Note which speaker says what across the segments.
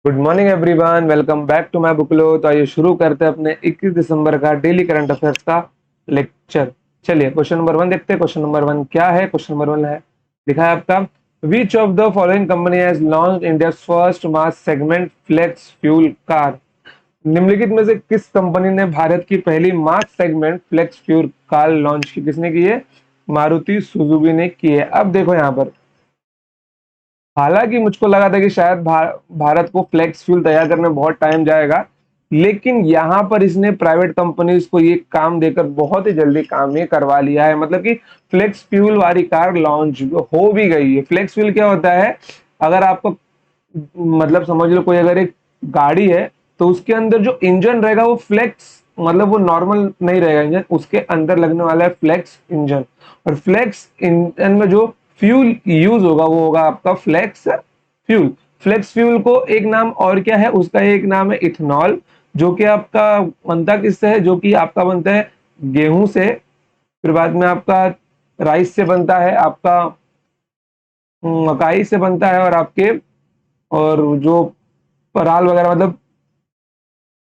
Speaker 1: Good morning everyone, welcome back to my बुकलो। तो आइए शुरू करते हैं अपने 21 दिसंबर का डेली करंट अफेयर्स का लेक्चर। चलिए क्वेश्चन नंबर 1 देखते हैं। क्वेश्चन नंबर 1 क्या है? क्वेश्चन नंबर 1 है, लिखा है आपका, which of the following company has launched India first mass segment flex fuel car. निम्नलिखित में से किस कंपनी ने भारत की पहली mass segment flex fuel car launch की? किसने की है? मारुति सुजुकी ने की है। अब देखो यहाँ पर, हालांकि मुझको लगा था कि शायद भारत को फ्लेक्स फ्यूल तैयार करने में बहुत टाइम जाएगा, लेकिन यहाँ पर इसने प्राइवेट कंपनीज को ये काम देकर बहुत ही जल्दी काम ये करवा लिया है। मतलब कि फ्लेक्स फ्यूल वाली कार लॉन्च हो भी गई है। फ्लेक्स फ्यूल क्या होता है? अगर आपको मतलब समझ लो, कोई अगर एक गाड़ी है तो उसके अंदर जो इंजन रहेगा वो फ्लेक्स, मतलब वो नॉर्मल नहीं रहेगा इंजन, उसके अंदर लगने वाला है फ्लेक्स इंजन। और फ्लेक्स इंजन में जो फ्यूल यूज होगा वो होगा आपका फ्लेक्स फ्यूल। फ्लेक्स फ्यूल को एक नाम और क्या है उसका? एक नाम है इथेनॉल, जो कि आपका बनता किससे है? जो कि आपका बनता है गेहूं से, फिर बाद में आपका राइस से बनता है, आपका मकाई से बनता है, और आपके और जो पराल वगैरह मतलब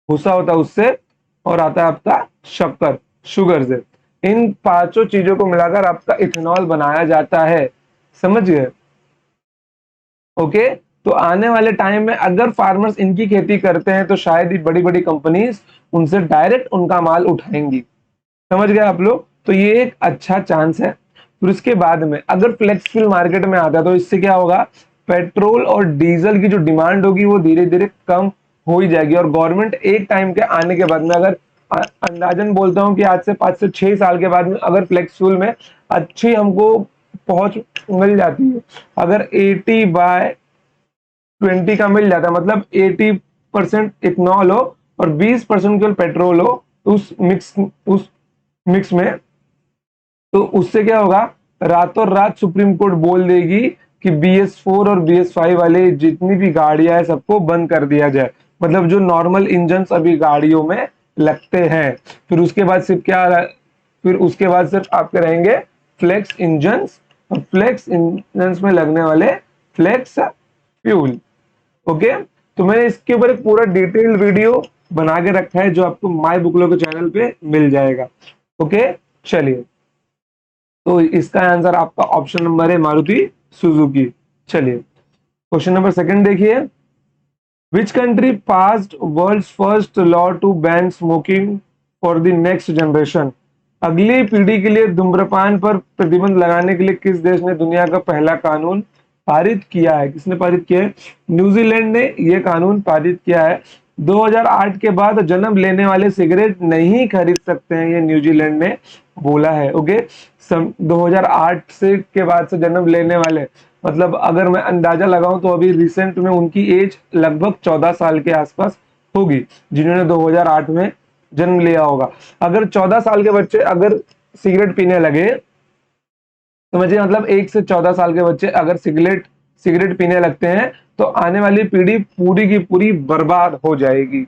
Speaker 1: भूसा होता है उससे, और आता है आपका शक्कर, शुगर से। इन पांचों चीजों को मिलाकर आपका इथेनॉल बनाया जाता है। समझ गए? ओके। तो आने वाले टाइम में अगर फार्मर्स इनकी खेती करते हैं तो शायद ही बड़ी बड़ी कंपनीज उनसे डायरेक्ट उनका माल उठाएंगी। समझ गए आप लोग? तो ये एक अच्छा चांस है। फिर उसके बाद में अगर फ्लेक्स फ्यूल मार्केट में आता है तो इससे क्या होगा? पेट्रोल और डीजल की जो डिमांड होगी वो धीरे धीरे कम हो ही जाएगी। और गवर्नमेंट एक टाइम के आने के बाद में, अगर अंदाजन बोलता हूं कि आज से 5 से 6 साल के बाद में अगर फ्लेक्स फ्यूल में अच्छी हमको पहुंच मिल जाती है, अगर 80/20 का मिल जाता है, मतलब 80% इथेनॉल हो और 20% केवल पेट्रोल हो, तो उस मिक्स में, तो उससे क्या होगा? रातों रात सुप्रीम कोर्ट बोल देगी कि BS4 और BS5 वाले जितनी भी गाड़ियां है सबको बंद कर दिया जाए। मतलब जो नॉर्मल इंजन अभी गाड़ियों में लगते हैं, फिर उसके बाद सिर्फ क्या फिर उसके बाद सिर्फ आपके रहेंगे फ्लेक्स इंजन, और फ्लेक्स इंजन में लगने वाले फ्लेक्स फ्यूल। ओके। तो मैंने इसके ऊपर एक पूरा डिटेल्ड वीडियो बना के रखा है जो आपको माय बुकलो के चैनल पे मिल जाएगा। ओके। चलिए, तो इसका आंसर आपका ऑप्शन नंबर है मारुति सुजुकी। चलिए क्वेश्चन नंबर सेकंड देखिए, which country passed world's first law to ban smoking for the next generation. अगली पीढ़ी के लिए धूम्रपान पर प्रतिबंध लगाने के लिए किस देश ने दुनिया का पहला कानून पारित किया है? किसने पारित किया है? न्यूजीलैंड ने यह कानून पारित किया है। 2008 के बाद जन्म लेने वाले सिगरेट नहीं खरीद सकते हैं, ये न्यूजीलैंड ने बोला है। ओके। 2008 से के बाद से जन्म लेने वाले, मतलब अगर मैं अंदाजा लगाऊं तो अभी रिसेंट में उनकी एज लगभग 14 साल के आसपास होगी, जिन्होंने 2008 में जन्म लिया होगा। अगर 14 साल के बच्चे अगर सिगरेट पीने लगे, समझिए मतलब 1 से 14 साल के बच्चे अगर सिगरेट सिगरेट पीने लगते हैं तो आने वाली पीढ़ी पूरी की पूरी बर्बाद हो जाएगी।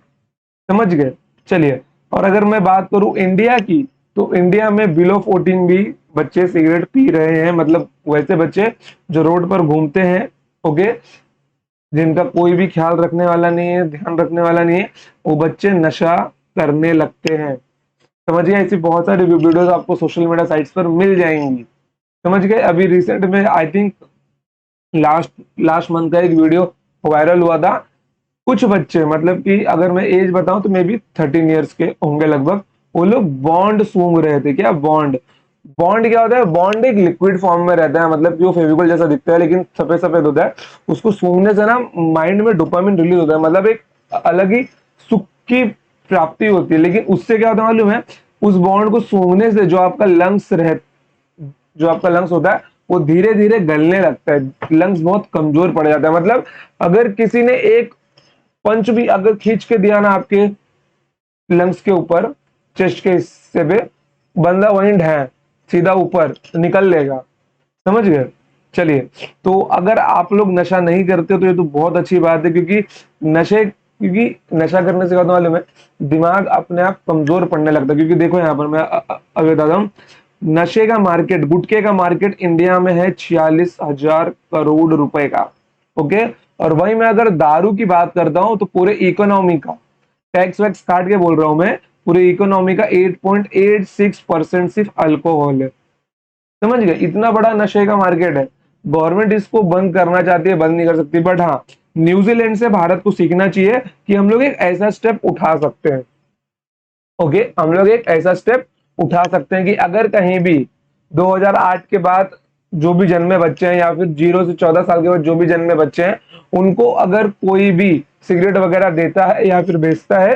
Speaker 1: समझ गए? चलिए, और अगर मैं बात करूं इंडिया की, तो इंडिया में बिलो 14 भी बच्चे सिगरेट पी रहे हैं। मतलब वैसे बच्चे जो रोड पर घूमते हैं, ओके, जिनका कोई भी ख्याल रखने वाला नहीं है, ध्यान रखने वाला नहीं है, वो बच्चे नशा करने लगते हैं। समझिए, ऐसी बहुत सारी वीडियोस आपको सोशल मीडिया साइट्स पर मिल जाएंगी। समझ गए? अभी रिसेंट में I think last last month का एक वीडियो वायरल हुआ था। कुछ बच्चे, मतलब कि अगर मैं एज बताऊं तो मे बी 13 ईयर्स के होंगे लगभग, वो लोग बॉन्ड सूंघ रहे थे। क्या बॉन्ड? बॉन्ड क्या होता है? बॉन्ड एक लिक्विड फॉर्म में रहता है, मतलब कि वो फेविकोल जैसा दिखता है लेकिन सफेद सफेद होता है। उसको सूंघने से ना माइंड में डोपामिन रिलीज होता है, मतलब एक अलग ही सुख की प्राप्ति होती है। लेकिन उससे क्या होता है मालूम है? उस बॉन्ड को सूंघने से जो आपका लंग्स होता है वो धीरे धीरे गलने लगता है, लंग्स बहुत कमजोर पड़ जाता है। मतलब अगर किसी ने एक पंच भी अगर खींच के दिया ना आपके लंग्स के ऊपर, चेस्ट के हिस्से पे, बंदा वहीं है सीधा ऊपर निकल लेगा। समझ गए? चलिए, तो अगर आप लोग नशा नहीं करते तो ये तो बहुत अच्छी बात है, क्योंकि नशा करने से क्या होता है मालूम है? दिमाग अपने आप कमजोर पड़ने लगता है। क्योंकि देखो यहाँ पर मैं अभी बताता हूँ, नशे का मार्केट, गुटखे का मार्केट इंडिया में है 46,000 करोड़ रुपए का। ओके। और वहीं मैं अगर दारू की बात करता हूं तो पूरे इकोनॉमी का टैक्स वैक्स काट के बोल रहा हूं मैं, पूरे इकोनॉमी का 8.86% सिर्फ अल्कोहल है। समझ गए, इतना बड़ा नशे का मार्केट है। गवर्नमेंट इसको बंद करना चाहती है, बंद नहीं कर सकती, बट हाँ न्यूजीलैंड से भारत को सीखना चाहिए कि हम लोग एक ऐसा स्टेप उठा सकते हैं। ओके, हम लोग एक ऐसा स्टेप उठा सकते हैं कि अगर कहीं भी 2008 के बाद जो भी जन्मे बच्चे हैं या फिर 0 से 14 साल के बाद जो भी जन्मे बच्चे हैं, उनको अगर कोई भी सिगरेट वगैरह देता है या फिर बेचता है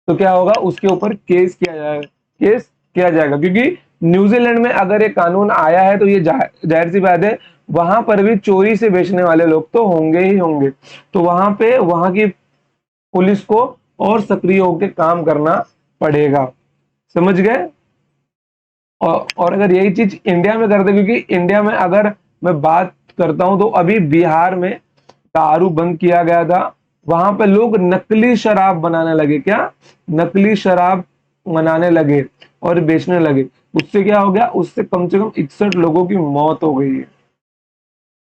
Speaker 1: तो क्या होगा, उसके ऊपर केस किया जाएगा, केस किया जाएगा। क्योंकि न्यूजीलैंड में अगर ये कानून आया है तो ये जाहिर सी बात है वहां पर भी चोरी से बेचने वाले लोग तो होंगे ही होंगे। तो वहां पे वहां की पुलिस को और सक्रिय होकर काम करना पड़ेगा। समझ गए। और अगर यही चीज इंडिया में करते, क्योंकि इंडिया में अगर मैं बात करता हूं तो अभी बिहार में दारू बंद किया गया था, वहां पे लोग नकली शराब बनाने लगे। क्या? नकली शराब बनाने लगे और बेचने लगे। उससे क्या हो गया, उससे कम से कम 61 लोगों की मौत हो गई है।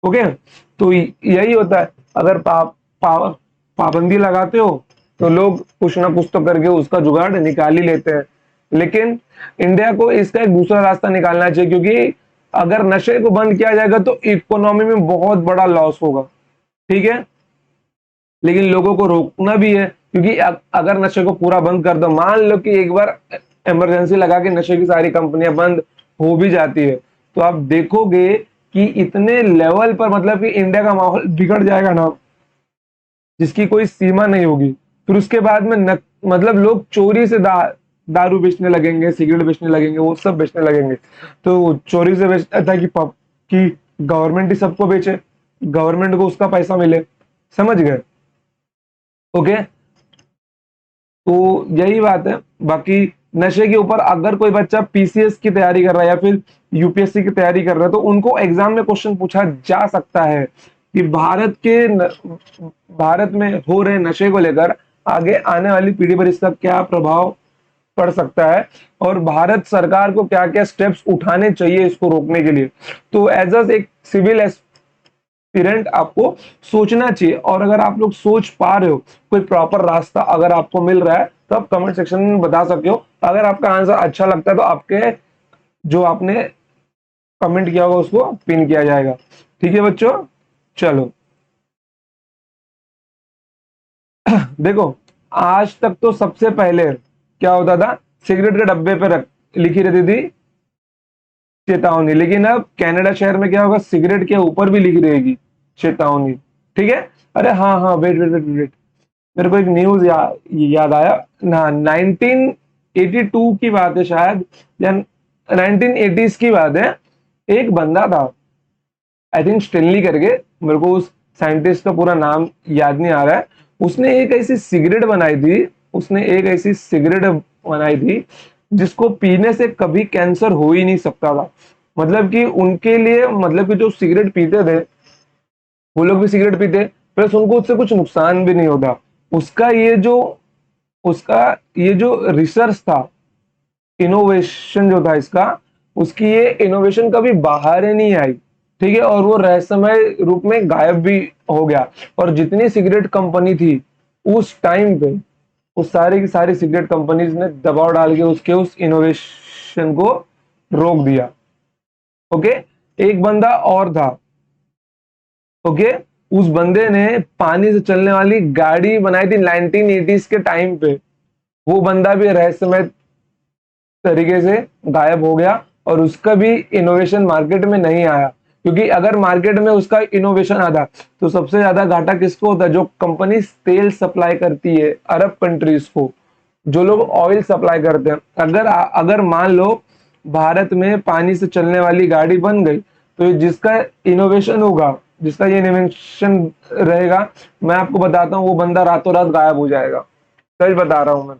Speaker 1: ओके, तो यही होता है, अगर पाबंदी लगाते हो तो लोग कुछ ना कुछ तो करके उसका जुगाड़ निकाल ही लेते हैं। लेकिन इंडिया को इसका एक दूसरा रास्ता निकालना चाहिए, क्योंकि अगर नशे को बंद किया जाएगा तो इकोनॉमी में बहुत बड़ा लॉस होगा। ठीक है, लेकिन लोगों को रोकना भी है, क्योंकि अगर नशे को पूरा बंद कर दो, मान लो कि एक बार इमरजेंसी लगा के नशे की सारी कंपनियां बंद हो भी जाती है, तो आप देखोगे कि इतने लेवल पर मतलब कि इंडिया का माहौल बिगड़ जाएगा ना, जिसकी कोई सीमा नहीं होगी। फिर उसके बाद में मतलब लोग चोरी से दारू बेचने लगेंगे, सिगरेट बेचने लगेंगे, वो सब बेचने लगेंगे। तो चोरी से बेचता था कि गवर्नमेंट ही सबको बेचे, गवर्नमेंट को उसका पैसा मिले। समझ गए। ओके, तो यही बात है। बाकी नशे के ऊपर अगर कोई बच्चा पीसीएस की तैयारी कर रहा है या फिर यूपीएससी की तैयारी कर रहा है तो उनको एग्जाम में क्वेश्चन पूछा जा सकता है कि भारत में हो रहे नशे को लेकर आगे आने वाली पीढ़ी पर इसका क्या प्रभाव पड़ सकता है, और भारत सरकार को क्या क्या स्टेप्स उठाने चाहिए इसको रोकने के लिए। तो एज अ एक सिविल एस्पिरेंट आपको सोचना चाहिए, और अगर आप लोग सोच पा रहे हो, कोई प्रॉपर रास्ता अगर आपको मिल रहा है तो आप कमेंट सेक्शन में बता सकते हो। अगर आपका आंसर अच्छा लगता है तो आपके जो आपने कमेंट किया होगा उसको पिन किया जाएगा। ठीक है बच्चों, चलो देखो, आज तक तो सबसे पहले क्या होता था, सिगरेट के डब्बे पे लिखी रहती थी चेतावनी, लेकिन अब कनाडा शहर में क्या होगा, सिगरेट के ऊपर भी लिखी रहेगी चेतावनी। ठीक है। अरे हाँ हाँ, वेट वेट वेट वेट, मेरे को एक न्यूज याद आया ना, 1982 की बात है शायद, या 1980s की बात है। एक बंदा था, आई थिंक स्टेनली करके, मेरे को उस साइंटिस्ट का पूरा नाम याद नहीं आ रहा है। उसने एक ऐसी सिगरेट बनाई थी, उसने एक ऐसी सिगरेट बनाई थी जिसको पीने से कभी कैंसर हो ही नहीं सकता था। मतलब कि उनके लिए, मतलब कि जो सिगरेट पीते थे वो लोग भी सिगरेट पीते, प्लस उनको उससे कुछ नुकसान भी नहीं होता। उसका ये जो उसका ये जो रिसर्च था, इनोवेशन जो था इसका, उसकी ये इनोवेशन कभी बाहर ही नहीं आई। ठीक है, और वो रहस्यमय रूप में गायब भी हो गया। और जितनी सिगरेट कंपनी थी उस टाइम पे, उस सारी की सारी सिगरेट कंपनीज ने दबाव डाल के उसके उस इनोवेशन को रोक दिया। ओके, एक बंदा और था। ओके, उस बंदे ने पानी से चलने वाली गाड़ी बनाई थी 1980s के टाइम पे। वो बंदा भी रहस्यमय तरीके से गायब हो गया, और उसका भी इनोवेशन मार्केट में नहीं आया। क्योंकि अगर मार्केट में उसका इनोवेशन आता तो सबसे ज्यादा घाटा किसको होता है, जो कंपनी तेल सप्लाई करती है अरब कंट्रीज को, जो लोग ऑयल सप्लाई करते हैं। अगर अगर मान लो भारत में पानी से चलने वाली गाड़ी बन गई, तो जिसका इनोवेशन होगा, जिसका ये इनोवेशन रहेगा, मैं आपको बताता हूँ वो बंदा रातों रात गायब हो जाएगा। सच बता रहा हूं मैं।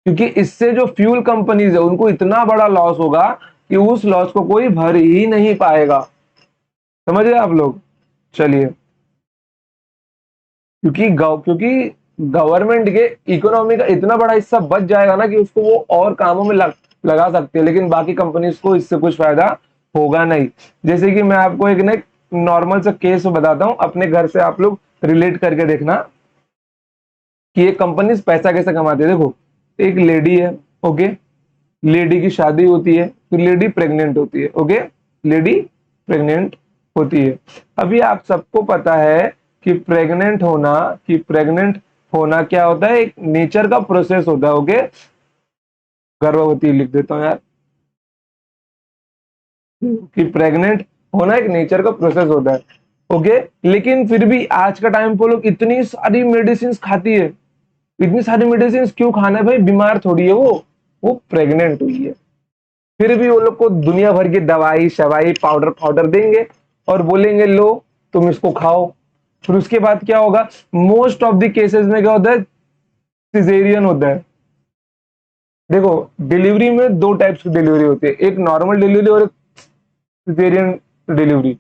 Speaker 1: क्योंकि इससे जो फ्यूल कंपनीज है उनको इतना बड़ा लॉस होगा कि उस लॉस को कोई भर ही नहीं पाएगा। समझ रहे आप लोग। चलिए, क्योंकि गवर्नमेंट के इकोनॉमी का इतना बड़ा हिस्सा बच जाएगा ना कि उसको वो और कामों में लगा सकते हैं, लेकिन बाकी कंपनीज को इससे कुछ फायदा होगा नहीं। जैसे कि मैं आपको एक ना नॉर्मल सा केस बताता हूँ अपने घर से, आप लोग रिलेट करके देखना कि ये कंपनी पैसा कैसे कमाती है। देखो, एक लेडी है, ओके, लेडी की शादी होती है, फिर लेडी प्रेग्नेंट होती है, ओके, लेडी प्रेग्नेंट होती है। अभी आप सबको पता है कि प्रेग्नेंट होना क्या होता है, एक नेचर का प्रोसेस होता है, ओके। गर्भवती लिख देता हूँ यार, कि प्रेग्नेंट होना एक नेचर का प्रोसेस होता है, ओके। लेकिन फिर भी आज का टाइम पे लोग इतनी सारी मेडिसिन खाती है। इतनी सारी मेडिसिन क्यों खाना है भाई? बीमार थोड़ी है वो प्रेग्नेंट हुई है। फिर भी वो लोग को दुनिया भर की दवाई शवाई पाउडर पाउडर देंगे और बोलेंगे लो तुम इसको खाओ। फिर उसके बाद क्या होगा? मोस्ट ऑफ द केसेस में क्या होता है? सिजेरियन होता है। देखो, डिलीवरी में दो टाइप्स की डिलीवरी होती है, एक नॉर्मल डिलीवरी और एक सिजेरियन डिलीवरी।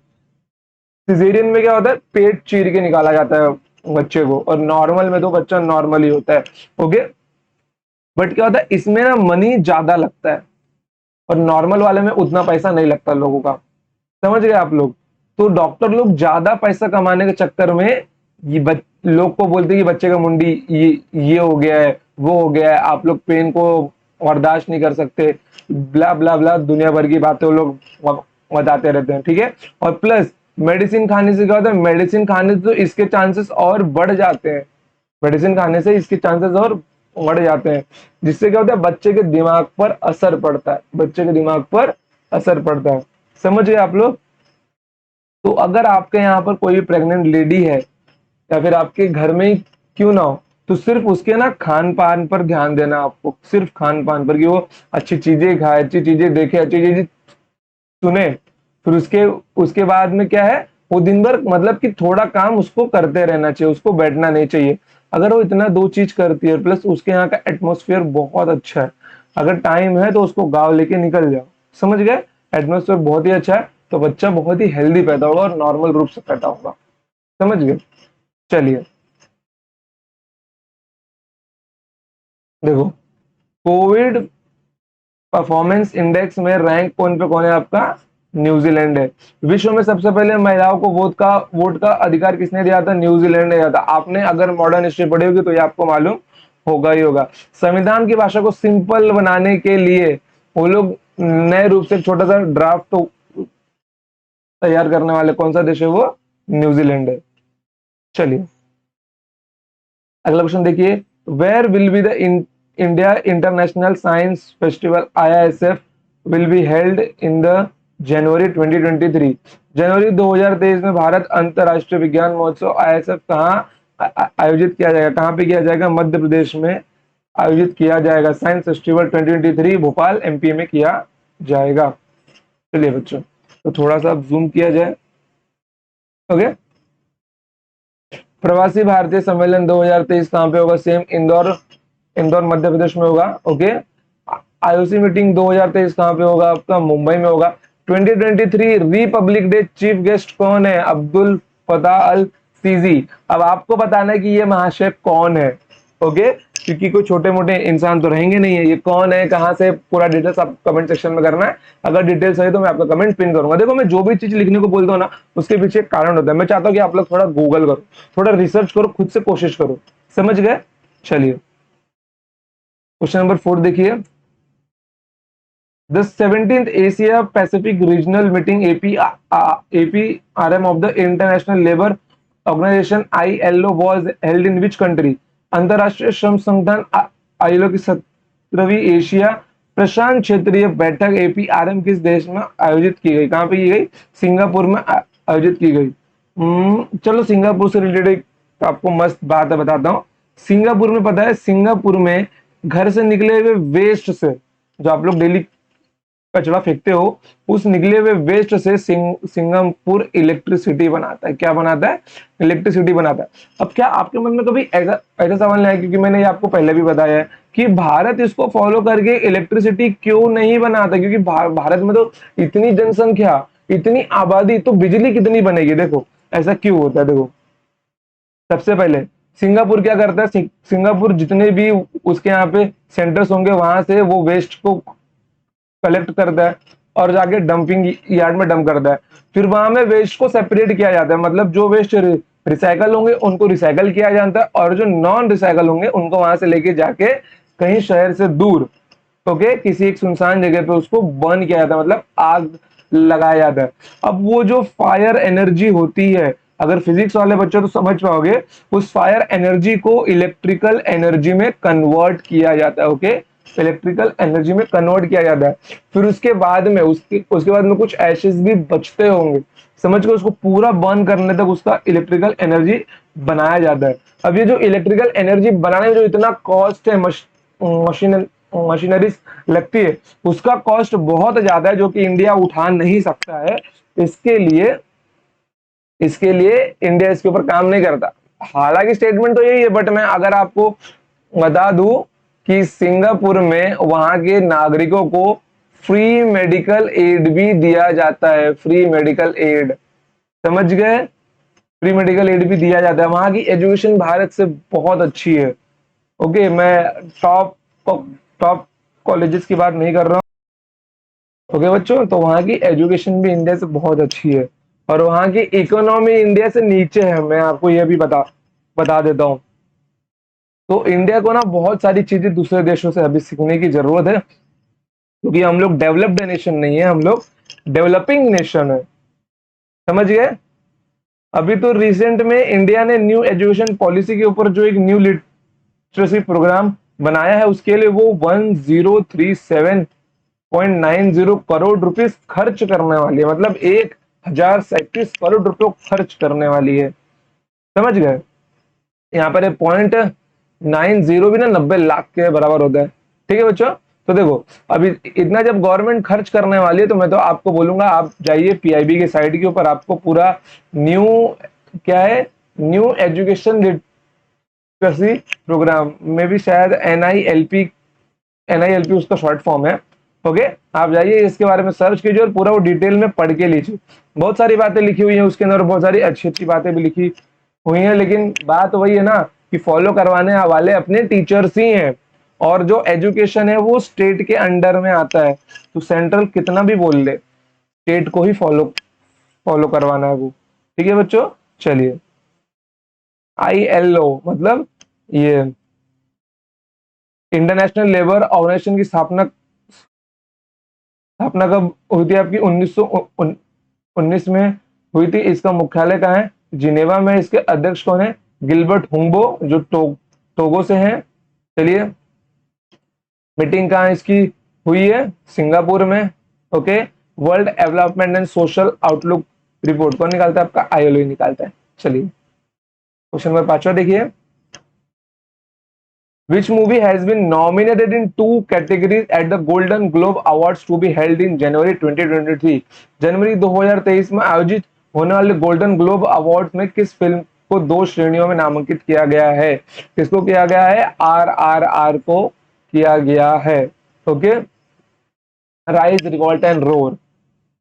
Speaker 1: सिजेरियन में क्या होता है? पेट चीर के निकाला जाता है बच्चे को, और नॉर्मल में तो बच्चा नॉर्मल ही होता है, ओके। बट क्या होता है इसमें ना, मनी ज्यादा लगता है और नॉर्मल वाले में उतना पैसा नहीं लगता लोगों का। समझ गए आप लोग? तो डॉक्टर लोग ज्यादा पैसा कमाने के चक्कर में लोग को बोलते हैं कि बच्चे का मुंडी ये हो गया है, वो हो गया है, आप लोग पेन को बर्दाश्त नहीं कर सकते, ब्ला ब्ला ब्ला दुनिया भर की बातें वो लोग बताते रहते हैं, ठीक है। और प्लस मेडिसिन खाने से क्या होता है? मेडिसिन खाने से तो इसके चांसेस और बढ़ जाते हैं। मेडिसिन खाने से इसके चांसेस और बढ़ जाते हैं, जिससे क्या होता है? बच्चे के दिमाग पर असर पड़ता है, बच्चे के दिमाग पर असर पड़ता है। समझ गए आप लोग? तो अगर आपके यहाँ पर कोई प्रेग्नेंट लेडी है या फिर आपके घर में ही क्यों ना हो, तो सिर्फ उसके ना खान पान पर ध्यान देना आपको, सिर्फ खान पान पर, कि वो अच्छी चीजें खाए, अच्छी चीजें देखे, अच्छी चीजें सुने। फिर उसके उसके बाद में क्या है, वो दिन भर मतलब कि थोड़ा काम उसको करते रहना चाहिए, उसको बैठना नहीं चाहिए। अगर वो इतना दो चीज करती है, प्लस उसके यहाँ का एटमोस्फेयर बहुत अच्छा है, अगर टाइम है तो उसको गाँव लेके निकल जाओ। समझ गए? एटमोस्फेयर बहुत ही अच्छा है, तो बच्चा बहुत ही हेल्दी पैदा होगा और नॉर्मल रूप से पैदा होगा। समझ गए? चलिए, देखो, कोविड परफॉर्मेंस इंडेक्स में रैंक कौन पे कौन है आपका? न्यूजीलैंड है। विश्व में सबसे पहले महिलाओं को वोट का अधिकार किसने दिया था? न्यूजीलैंड ने दिया था। आपने अगर मॉडर्न हिस्ट्री पढ़ी होगी तो ये आपको मालूम होगा ही होगा। संविधान की भाषा को सिंपल बनाने के लिए वो लोग नए रूप से एक छोटा सा ड्राफ्ट तो तैयार करने वाले कौन सा देश है? वो न्यूजीलैंड है। चलिए, अगला क्वेश्चन देखिए, where will be the India International Science Festival IISF will be held in the January 2023। जनवरी 2023 में भारत अंतरराष्ट्रीय विज्ञान महोत्सव IISF कहाँ आयोजित किया जाएगा? कहाँ पे किया जाएगा? मध्य प्रदेश में आयोजित किया जाएगा। साइंस फेस्टिवल 2023 भोपाल MP में किया जाएगा। चलिए बच्चों, तो थोड़ा सा जूम किया जाए, ओके। प्रवासी भारतीय सम्मेलन 2023 कहाँ पे होगा? सेम इंदौर, इंदौर मध्य प्रदेश में होगा, ओके। IOC मीटिंग 2023 कहाँ पे होगा? आपका मुंबई में होगा। 2023 रिपब्लिक डे चीफ गेस्ट कौन है? अब्दुल फताह अल सीसी। अब आपको बताना है कि ये महाशय कौन है, ओके, क्योंकि कोई छोटे मोटे इंसान तो रहेंगे नहीं है। ये कौन है, कहाँ से, पूरा डिटेल्स आप कमेंट सेक्शन में करना है। अगर डिटेल्स है तो मैं आपका कमेंट पिन करूंगा। देखो, मैं जो भी चीज लिखने को बोलता हूँ ना, उसके पीछे एक कारण होता है। मैं चाहता हूँ कि आप लोग थोड़ा गूगल करो, थोड़ा रिसर्च करो, खुद से कोशिश करो। समझ गए? चलिए, क्वेश्चन नंबर 4 देखिए, the 17th Asia Pacific regional meeting APRM of the International Labour Organization ILO was held in which country? अंतरराष्ट्रीय श्रम संगठन ILO की 17वीं एशिया प्रशांत क्षेत्रीय बैठक APRM किस देश में आयोजित की गई? कहां पे की गई? सिंगापुर में आयोजित की गई। चलो, सिंगापुर से रिलेटेड आपको मस्त बात है, बताता हूँ। सिंगापुर में पता है, सिंगापुर में घर से निकले हुए वेस्ट से, जो आप लोग डेली कचरा फेंकते हो, उस निकले हुए वेस्ट से सिंगापुर इलेक्ट्रिसिटी बनाता है। क्या बनाता है? इलेक्ट्रिसिटी बनाता है। अब क्या आपके मन में कभी ऐसा ऐसा सवाल नहीं आया, क्योंकि मैंने ये आपको पहले भी बताया है कि भारत इसको फॉलो करके इलेक्ट्रिसिटी क्यों नहीं बनाता? क्योंकि भारत में तो इतनी जनसंख्या, इतनी आबादी, तो बिजली कितनी बनेगी? देखो, ऐसा क्यों होता है? देखो, सबसे पहले सिंगापुर क्या करता है? सिंगापुर जितने भी उसके यहाँ पे सेंटर्स होंगे, वहां से वो वेस्ट को कलेक्ट करता है और जाके डंपिंग यार्ड में डंप करता है। फिर वहां में वेस्ट को सेपरेट किया जाता है, मतलब जो वेस्ट रिसाइकल होंगे उनको रिसाइकल किया जाता है, और जो नॉन रिसाइकल होंगे उनको वहां से लेके जाके कहीं शहर से दूर, ओके, किसी एक सुनसान जगह पे उसको बर्न किया जाता है, मतलब आग लगाया जाता है। अब वो जो फायर एनर्जी होती है, अगर फिजिक्स वाले बच्चे तो समझ पाओगे, उस फायर एनर्जी को इलेक्ट्रिकल एनर्जी में कन्वर्ट किया जाता है, ओके, इलेक्ट्रिकल एनर्जी में कन्वर्ट किया जाता है। फिर उसके बाद में उसके बाद में कुछ एशेस भी बचते होंगे, समझ के उसको पूरा बर्न करने तक उसका इलेक्ट्रिकल एनर्जी बनाया जाता है। अब ये जो इलेक्ट्रिकल एनर्जी बनाने में जो इतना कॉस्ट है, मशीन मशीनरीज लगती है, उसका कॉस्ट बहुत ज्यादा है, जो कि इंडिया उठा नहीं सकता है। इसके लिए इसके लिए इंडिया इसके ऊपर काम नहीं करता। हालांकि स्टेटमेंट तो यही है, बट मैं अगर आपको बता दूं कि सिंगापुर में वहां के नागरिकों को फ्री मेडिकल एड भी दिया जाता है, फ्री मेडिकल एड, समझ गए, फ्री मेडिकल एड भी दिया जाता है। वहां की एजुकेशन भारत से बहुत अच्छी है, ओके। मैं टॉप टॉप कॉलेजेस की बात नहीं कर रहा हूँ, ओके बच्चों। तो वहाँ की एजुकेशन भी इंडिया से बहुत अच्छी है, और वहाँ की इकोनॉमी इंडिया से नीचे है, मैं आपको यह भी बता देता हूँ। तो इंडिया को ना बहुत सारी चीजें दूसरे देशों से अभी सीखने की जरूरत है, क्योंकि हम लोग डेवलप्ड नेशन नहीं है, हम लोग डेवलपिंग नेशन है, समझ गए। अभी तो रिसेंट में इंडिया ने न्यू एजुकेशन पॉलिसी के ऊपर जो एक न्यू लिटरेसी प्रोग्राम बनाया है, उसके लिए वो 1037.90 करोड़ रुपीस खर्च करने वाली है, मतलब 1037 करोड़ रुपए खर्च करने वाली है, समझ गए। यहाँ पर 0.90 भी ना 90 लाख के बराबर होता है, ठीक है बच्चों। तो देखो, अभी इतना जब गवर्नमेंट खर्च करने वाली है, तो मैं तो आपको बोलूंगा आप जाइए पीआईबी के साइट के ऊपर, आपको पूरा न्यू, क्या है, न्यू एजुकेशन लिटरेसी प्रोग्राम में भी शायद एनआईएलपी उसका शॉर्ट फॉर्म है, ओके। आप जाइए इसके बारे में सर्च कीजिए और पूरा वो डिटेल में पढ़ के लीजिए। बहुत सारी बातें लिखी हुई है उसके अंदर, बहुत सारी अच्छी अच्छी बातें भी लिखी हुई है, लेकिन बात वही है ना कि फॉलो करवाने वाले अपने टीचर्स ही हैं, और जो एजुकेशन है वो स्टेट के अंडर में आता है, तो सेंट्रल कितना भी बोल ले, स्टेट को ही फॉलो फॉलो करवाना है वो, ठीक है बच्चों। चलिए, आईएलओ मतलब ये इंटरनेशनल लेबर ऑर्गेनाइजेशन की स्थापना स्थापना कब हुई थी आपकी? 1919 में हुई थी। इसका मुख्यालय कहाँ है? जिनेवा में। इसके अध्यक्ष कौन है? गिलबर्ट हुंगबो, जो टोगो से हैं। चलिए, मीटिंग कहाँ इसकी हुई है? सिंगापुर में, okay. World development and social outlook report कौन निकालता है? आपका आईएलओ निकालता है। चलिए, क्वेश्चन नंबर 5 देखिए, which movie has been nominated in 2 categories at the Golden Globe Awards to be held in January 2023? जनवरी 2023 में आयोजित होने वाले गोल्डन ग्लोब अवार्ड में किस फिल्म को 2 श्रेणियों में नामांकित किया गया है? किसको किया गया है? आरआरआर को किया गया है, okay. Rise, revolt and roar,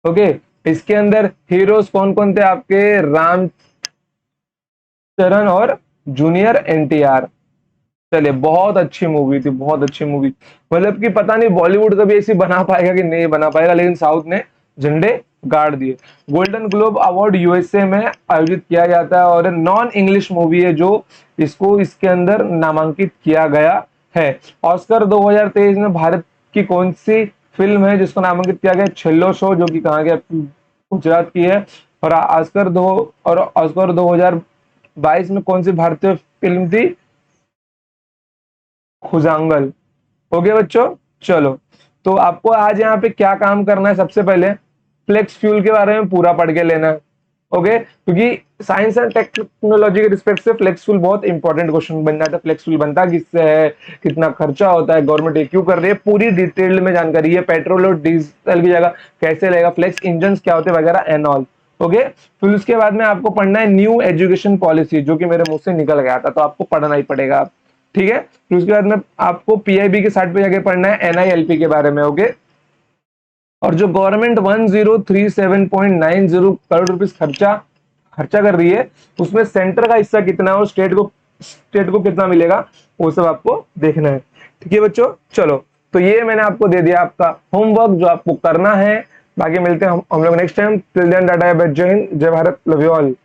Speaker 1: okay. इसके अंदर हीरोज कौन कौन थे आपके? रामचरण और जूनियर एनटीआर। चलिए, बहुत अच्छी मूवी थी, बहुत अच्छी मूवी। मतलब कि पता नहीं बॉलीवुड कभी ऐसी बना पाएगा कि नहीं बना पाएगा, लेकिन साउथ ने झंडे गाड़ दिए। गोल्डन ग्लोब अवार्ड यूएसए में आयोजित किया जाता है, और नॉन इंग्लिश मूवी है जो इसको इसके अंदर नामांकित किया गया है। ऑस्कर 2023 में भारत की कौन सी फिल्म है जिसको नामांकित किया गया? छेल्लो शो, जो कि कहाँ गया? गुजरात की है। और ऑस्कर 2022 में कौन सी भारतीय फिल्म थी? खुजांगल, हो गया बच्चों। चलो, तो आपको आज यहाँ पे क्या काम करना है? सबसे पहले फ्लेक्स फ्यूल के बारे में पूरा पढ़ के लेना है, ओके। क्योंकि साइंस एंड टेक्नोलॉजी के रिस्पेक्ट से फ्लेक्स फ्यूल बहुत इंपॉर्टेंट क्वेश्चन बन जाता है। फ्लेक्स फ्यूल बनता किससे है, कितना खर्चा होता है, गवर्नमेंट ये क्यों कर रही है, पूरी डिटेल में जानकारी है। पेट्रोल और डीजल की जगह कैसे लेगा, फ्लेक्स इंजन क्या होते हैं वगैरह एंड ऑल, ओके। फिर उसके बाद में आपको पढ़ना है न्यू एजुकेशन पॉलिसी, जो कि मेरे मुंह से निकल गया था, तो आपको पढ़ना ही पड़ेगा, ठीक है। फिर उसके बाद में आपको पीआईबी के साइट पे जाके पढ़ना है एनआईएलपी के बारे में, ओके। और जो गवर्नमेंट 1037.90 करोड़ रुपीस खर्चा कर रही है, उसमें सेंटर का हिस्सा कितना है और स्टेट को कितना मिलेगा, वो सब आपको देखना है, ठीक है बच्चों। चलो, तो ये मैंने आपको दे दिया आपका होमवर्क, जो आपको करना है बाकी मिलते हैं हम लोग next time. Till then tata, bye bye, जय हिंद, जय भारत, लव यू ऑल।